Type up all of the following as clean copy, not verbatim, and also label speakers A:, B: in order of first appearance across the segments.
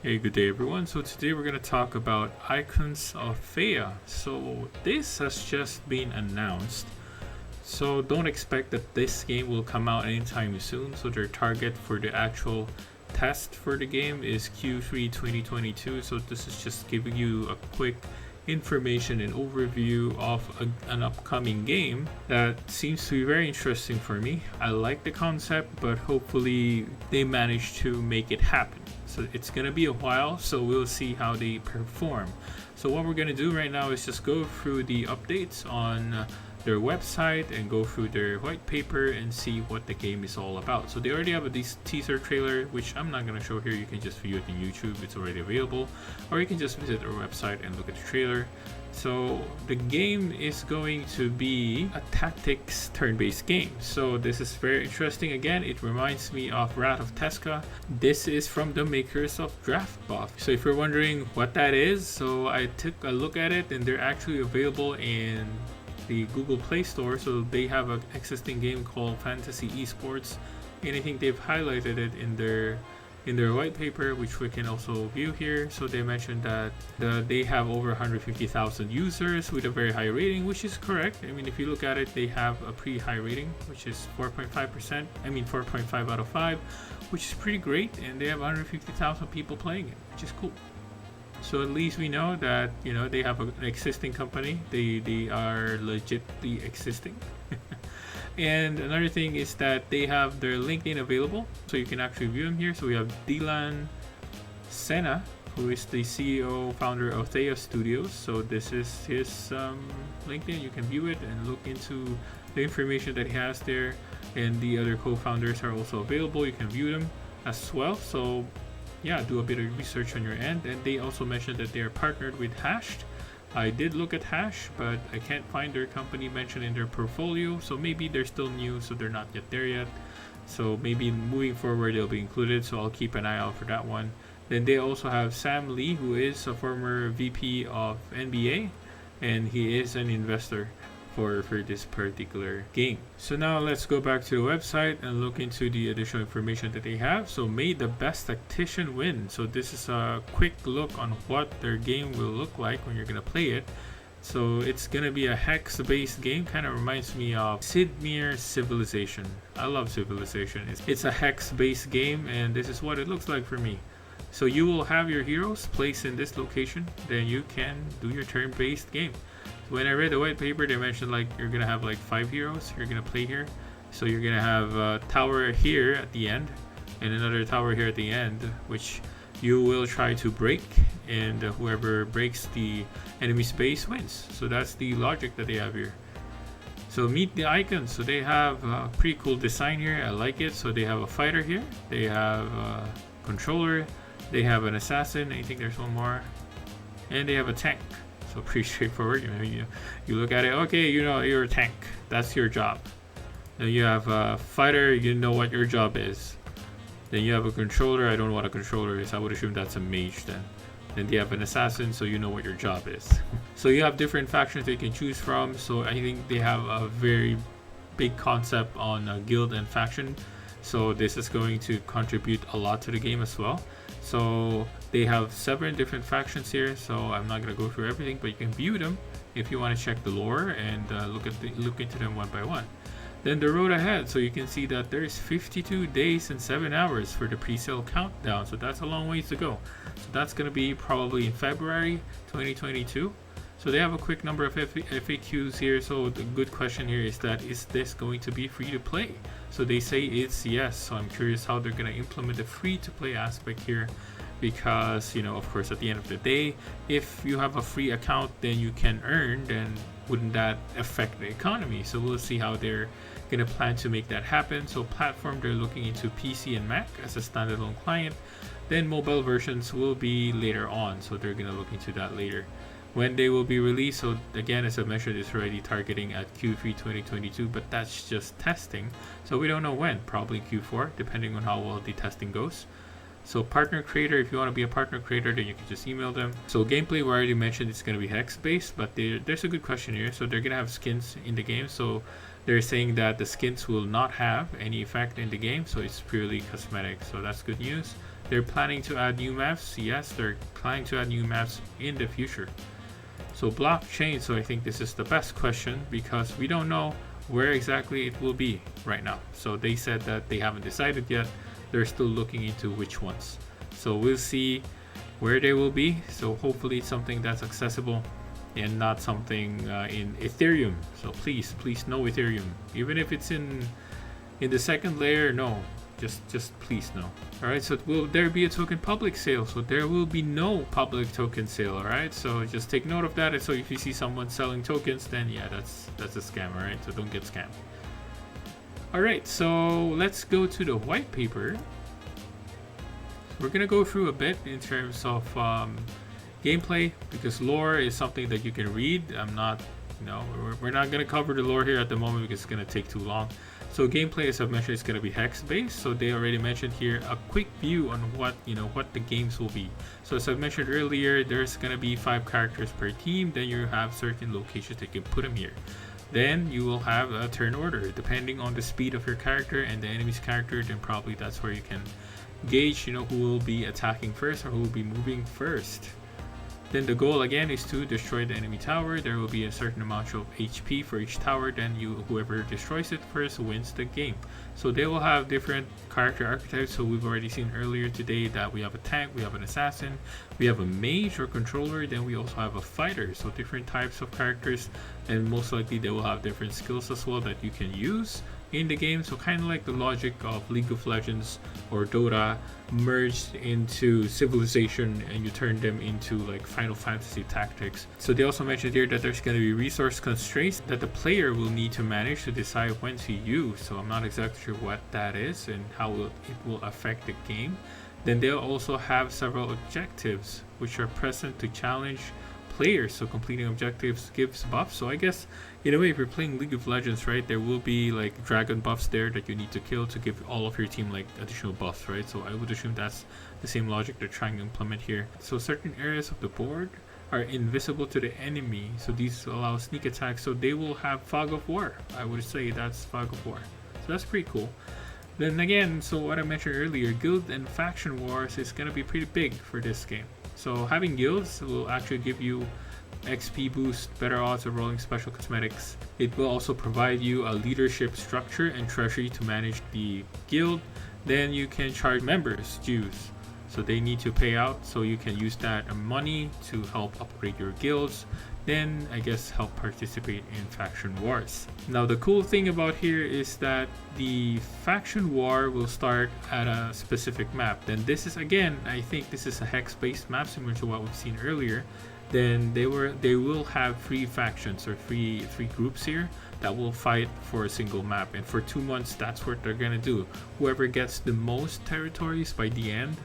A: Hey, good day everyone. So today we're going to talk about Icons of Theia. So this has just been announced. So don't expect that this game will come out anytime soon. So their target for the actual test for the game is Q3 2022. So this is just giving you a quick information and overview of an upcoming game that seems to be very interesting for me. I like the concept, but hopefully they manage to make it happen. So it's gonna be a while, so we'll see how they perform. So what we're gonna do right now is just go through the updates on their website and go through their white paper and see what the game is all about. So they already have this teaser trailer, which I'm not going to show here. You can just view it on YouTube, it's already available, or you can just visit their website and look at the trailer. So the game is going to be a tactics turn-based game. So this is very interesting. Again, it reminds me of Wrath of Tesca. This is from the makers of Draftbuff. So if you're wondering what that is, so I took a look at it and they're actually available in the Google Play Store. So they have an existing game called Fantasy Esports, and I think they've highlighted it in their white paper, which we can also view here. So they mentioned that they have over 150,000 users with a very high rating, which is correct. I mean, if you look at it, they have a pretty high rating, which is 4.5%. I mean 4.5 out of 5, which is pretty great, and they have 150,000 people playing it, which is cool. So at least we know that, you know, they have an existing company. They are legitly existing. And another thing is that they have their LinkedIn available, so you can actually view them here. So we have Dylan Senna, who is the CEO, founder of Theia Studios. So this is his LinkedIn. You can view it and look into the information that he has there. And the other co-founders are also available. You can view them as well. So yeah, do a bit of research on your end. And they also mentioned that they are partnered with Hashed. I did look at Hash, but I can't find their company mentioned in their portfolio. So maybe they're still new, so they're not yet there yet. So maybe moving forward, they'll be included. So I'll keep an eye out for that one. Then they also have Sam Lee, who is a former VP of NBA, and he is an investor for this particular game. So now let's go back to the website and look into the additional information that they have. So may the best tactician win. So this is a quick look on what their game will look like when you're gonna play it. So it's gonna be a hex based game. Kind of reminds me of Sid Meier's Civilization. I love Civilization. It's a hex based game, and this is what it looks like for me. So you will have your heroes placed in this location, then you can do your turn based game. When I read the white paper, they mentioned like you're gonna have like 5 heroes you're gonna play here. So you're gonna have a tower here at the end and another tower here at the end, which you will try to break, and whoever breaks the enemy's base wins. So that's the logic that they have here. So meet the icons. So they have a pretty cool design here. I like it. So they have a fighter here, they have a controller, they have an assassin, I think there's one more, and they have a tank. So pretty straightforward. You look at it, okay, you know, you're a tank, that's your job. Then you have a fighter, you know what your job is. Then you have a controller, I don't know what a controller is, I would assume that's a mage then. Then you have an assassin, so you know what your job is. So you have different factions that you can choose from. So I think they have a very big concept on guild and faction. So this is going to contribute a lot to the game as well. So they have 7 different factions here, so I'm not going to go through everything, but you can view them if you want to check the lore and look into them one by one. Then the road ahead, so you can see that there's 52 days and 7 hours for the pre-sale countdown, so that's a long ways to go. So that's going to be probably in February 2022. So they have a quick number of FAQs here. So the good question here is that, is this going to be free to play? So they say it's yes. So I'm curious how they're going to implement the free to play aspect here, because, you know, of course, at the end of the day, if you have a free account, then you can earn, then wouldn't that affect the economy? So we'll see how they're going to plan to make that happen. So platform, they're looking into PC and Mac as a standalone client. Then mobile versions will be later on. So they're going to look into that later, when they will be released. So again, as I mentioned, it's already targeting at Q3 2022, but that's just testing. So we don't know when, probably Q4, depending on how well the testing goes. So partner creator, if you want to be a partner creator, then you can just email them. So gameplay, we already mentioned it's going to be hex based, but there's a good question here. So they're going to have skins in the game. So they're saying that the skins will not have any effect in the game. So it's purely cosmetic. So that's good news. they're planning to add new maps. Yes, they're planning to add new maps in the future. So blockchain, so I think this is the best question because we don't know where exactly it will be right now. So they said that they haven't decided yet. They're still looking into which ones. So we'll see where they will be. So hopefully it's something that's accessible and not something in Ethereum. So please no Ethereum. Even if it's in the second layer, no. Just please no. Alright, so will there be a token public sale? So there will be no public token sale, alright? So just take note of that. And so if you see someone selling tokens, then yeah, that's a scam, alright? So don't get scammed. Alright, so let's go to the white paper. We're gonna go through a bit in terms of gameplay because lore is something that you can read. We're not gonna cover the lore here at the moment because it's gonna take too long. So gameplay, as I've mentioned, is going to be hex based. So they already mentioned here a quick view on what the games will be. So as I've mentioned earlier, there's going to be 5 characters per team. Then you have certain locations that you can put them here. Then you will have a turn order depending on the speed of your character and the enemy's character. Then probably that's where you can gauge who will be attacking first or who will be moving first. Then the goal again is to destroy the enemy tower. There will be a certain amount of HP for each tower. Then whoever destroys it first wins the game. So they will have different character archetypes. So we've already seen earlier today that we have a tank, we have an assassin, we have a mage or controller, then we also have a fighter. So different types of characters, and most likely they will have different skills as well that you can use in the game. So kind of like the logic of League of Legends or Dota merged into Civilization, and you turn them into like Final Fantasy tactics. So they also mentioned here that there's going to be resource constraints that the player will need to manage to decide when to use. So I'm not exactly sure what that is and how it will affect the game. Then they'll also have several objectives which are present to challenge players. So completing objectives gives buffs. So I guess in a way, if you're playing League of Legends, right, there will be like dragon buffs there that you need to kill to give all of your team like additional buffs, right? So I would assume that's the same logic they're trying to implement here. So certain areas of the board are invisible to the enemy, so these allow sneak attacks. So they will have Fog of War. I would say that's Fog of War. So that's pretty cool. Then again, so what I mentioned earlier, guild and faction wars is going to be pretty big for this game. So having guilds will actually give you XP boost, better odds of rolling special cosmetics. It will also provide you a leadership structure and treasury to manage the guild. Then you can charge members dues, so they need to pay out, so you can use that money to help upgrade your guilds. Then I guess help participate in faction wars. Now the cool thing about here is that the faction war will start at a specific map. Then this is, again, I think this is a hex based map similar to what we've seen earlier. Then they will have 3 factions or three groups here that will fight for a single map, and for 2 months that's what they're gonna do. Whoever gets the most territories by the end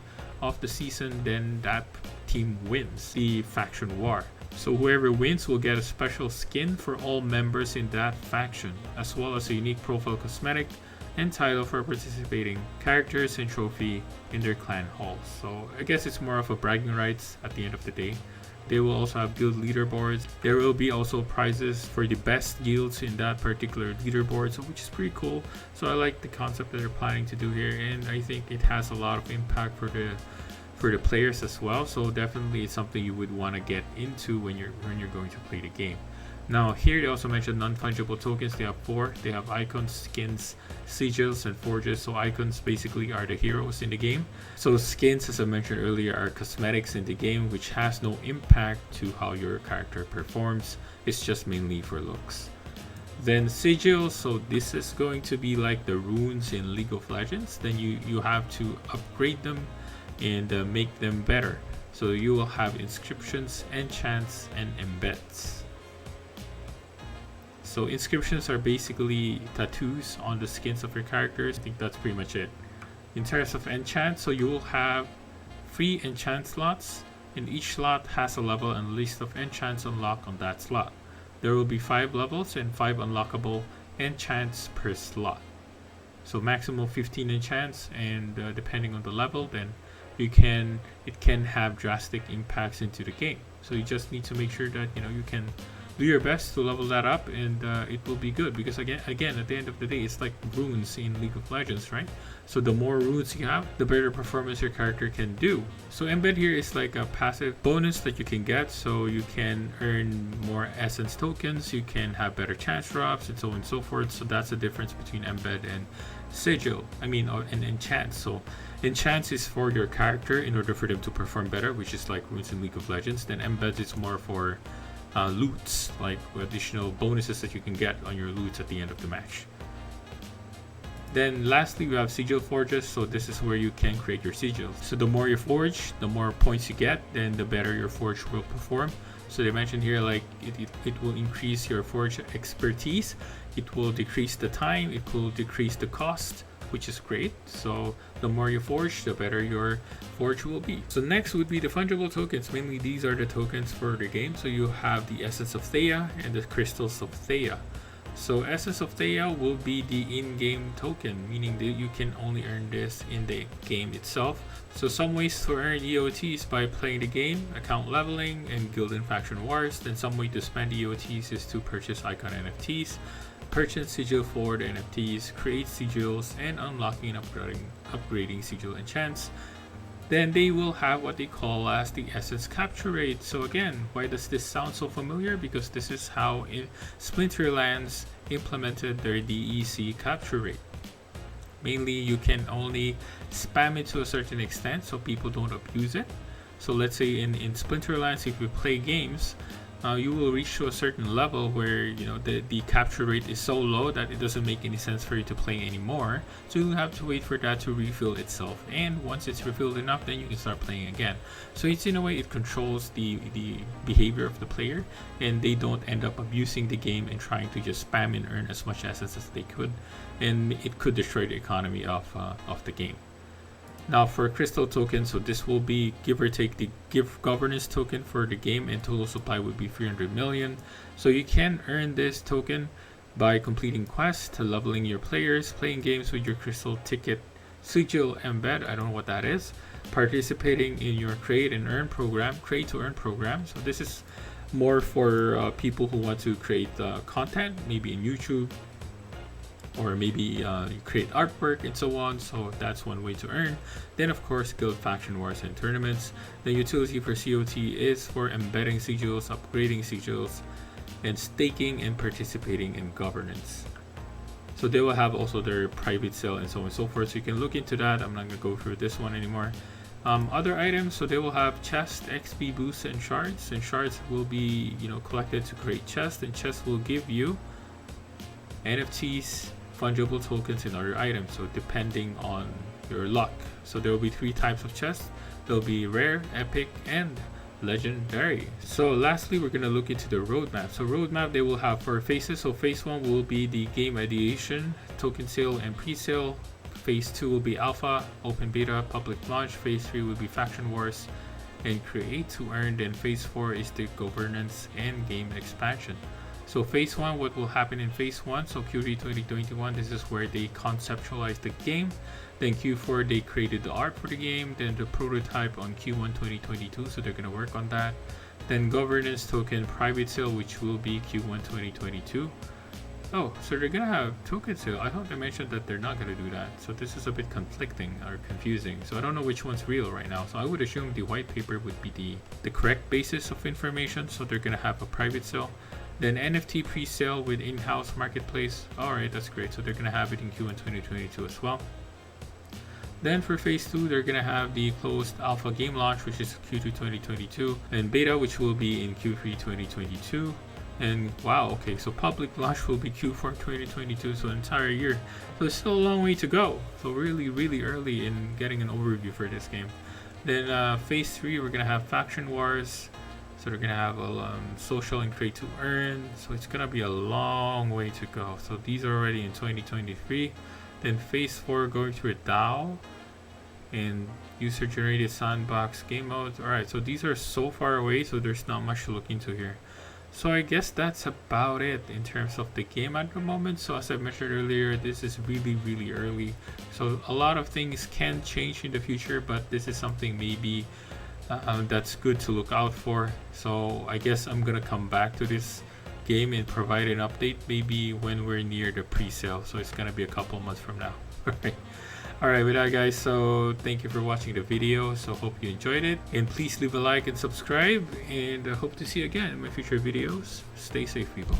A: of the season, then that team wins the faction war. So whoever wins will get a special skin for all members in that faction, as well as a unique profile cosmetic and title for participating characters and trophy in their clan halls. So I guess it's more of a bragging rights at the end of the day. They will also have guild leaderboards. There will be also prizes for the best guilds in that particular leaderboard, so which is pretty cool. So I like the concept that they're planning to do here, and I think it has a lot of impact for the players as well. So definitely it's something you would want to get into when you're going to play the game. Now here they also mentioned non-fungible tokens. They have 4. They have icons, skins, sigils, and forges. So icons basically are the heroes in the game. So skins, as I mentioned earlier, are cosmetics in the game, which has no impact to how your character performs. It's just mainly for looks. Then sigils, so this is going to be like the runes in League of Legends. Then you have to upgrade them and make them better. So you will have inscriptions, enchants, and embeds. So inscriptions are basically tattoos on the skins of your characters. I think that's pretty much it. In terms of enchant, so you will have 3 enchant slots, and each slot has a level and list of enchants unlocked on that slot. There will be 5 levels and 5 unlockable enchants per slot. So maximum 15 enchants, and depending on the level, then it can have drastic impacts into the game. So you just need to make sure that you can do your best to level that up, and it will be good, because again at the end of the day, it's like runes in League of Legends, right? So the more runes you have, the better performance your character can do. So embed here is like a passive bonus that you can get, so you can earn more essence tokens, you can have better chance drops, and so on and so forth. So that's the difference between embed and sigil, and enchant. So enchant is for your character in order for them to perform better, which is like runes in League of Legends. Then embed is more for loots, like additional bonuses that you can get on your loots at the end of the match. Then lastly, we have Sigil Forges. So this is where you can create your sigils. So the more you forge, the more points you get, then the better your forge will perform. So they mentioned here, like it will increase your forge expertise, it will decrease the time, it will decrease the cost, which is great. So the more you forge, the better your forge will be. So next would be the fungible tokens. Mainly these are the tokens for the game. So you have the essence of Theia and the crystals of Theia. So essence of Theia will be the in-game token, meaning that you can only earn this in the game itself. So some ways to earn EOTs by playing the game, account leveling, and guild and faction wars. Then some way to spend EOTs is to purchase icon NFTs, purchase Sigil Forge NFTs, create sigils, and unlocking and upgrading sigil enchants. Then they will have what they call as the essence capture rate. So again, why does this sound so familiar? Because this is how Splinterlands implemented their DEC capture rate. Mainly you can only spam it to a certain extent so people don't abuse it. So let's say in Splinterlands, if you play games, you will reach to a certain level where the capture rate is so low that it doesn't make any sense for you to play anymore. So you'll have to wait for that to refill itself, and once it's refilled enough, then you can start playing again. So it's in a way, it controls the behavior of the player, and they don't end up abusing the game and trying to just spam and earn as much essence as they could, and it could destroy the economy of the game. Now for crystal token, so this will be give or take the governance token for the game, and total supply would be 300 million. So you can earn this token by completing quests, leveling your players, playing games with your crystal ticket sigil embed, I don't know what that is, participating in your create to earn program. So this is more for people who want to create content, maybe in YouTube, or maybe you create artwork and so on. So that's one way to earn. Then of course, guild faction wars and tournaments. The utility for SEOT is for embedding sigils, upgrading sigils, and staking and participating in governance. So they will have also their private sale and so on and so forth. So you can look into that. I'm not going to go through this one anymore. Other items, so they will have chest, XP boosts, and shards. And shards will be collected to create chests, and chests will give you NFTs, fungible tokens, and other items, so depending on your luck. So there will be 3 types of chests. There'll be rare, epic, and legendary. So lastly, we're going to look into the roadmap. So roadmap, they will have 4 phases. So phase 1 will be the game ideation, token sale, and pre-sale. Phase 2 will be alpha, open beta, public launch. Phase 3 will be faction wars and create to earn. Then phase 4 is the governance and game expansion. So phase 1, what will happen in phase 1? So Q3 2021, this is where they conceptualized the game. Then Q4, they created the art for the game. Then the prototype on Q1 2022, so they're going to work on that. Then governance token private sale, which will be Q1 2022. Oh, so they're going to have token sale. I thought they mentioned that they're not going to do that. So this is a bit conflicting or confusing. So I don't know which one's real right now. So I would assume the white paper would be the correct basis of information. So they're going to have a private sale. Then NFT pre-sale with in-house marketplace. Alright, that's great. So they're going to have it in Q1 2022 as well. Then for phase 2, they're going to have the closed alpha game launch, which is Q2 2022. And beta, which will be in Q3 2022. And wow, okay, so public launch will be Q4 2022, so an entire year. So it's still a long way to go. So really early in getting an overview for this game. Then phase 3, we're going to have faction wars. So they're going to have a social and create to earn. So it's going to be a long way to go. So these are already in 2023. Then phase 4, going through a DAO and user generated sandbox game modes. Alright, so these are so far away, so there's not much to look into here. So I guess that's about it in terms of the game at the moment. So as I mentioned earlier, this is really early. So a lot of things can change in the future, but this is something maybe that's good to look out for. So I guess I'm gonna come back to this game and provide an update maybe when we're near the pre-sale. So it's gonna be a couple months from now. Alright, with that guys, so thank you for watching the video. So hope you enjoyed it, and please leave a like and subscribe, and I hope to see you again in my future videos. Stay safe, people.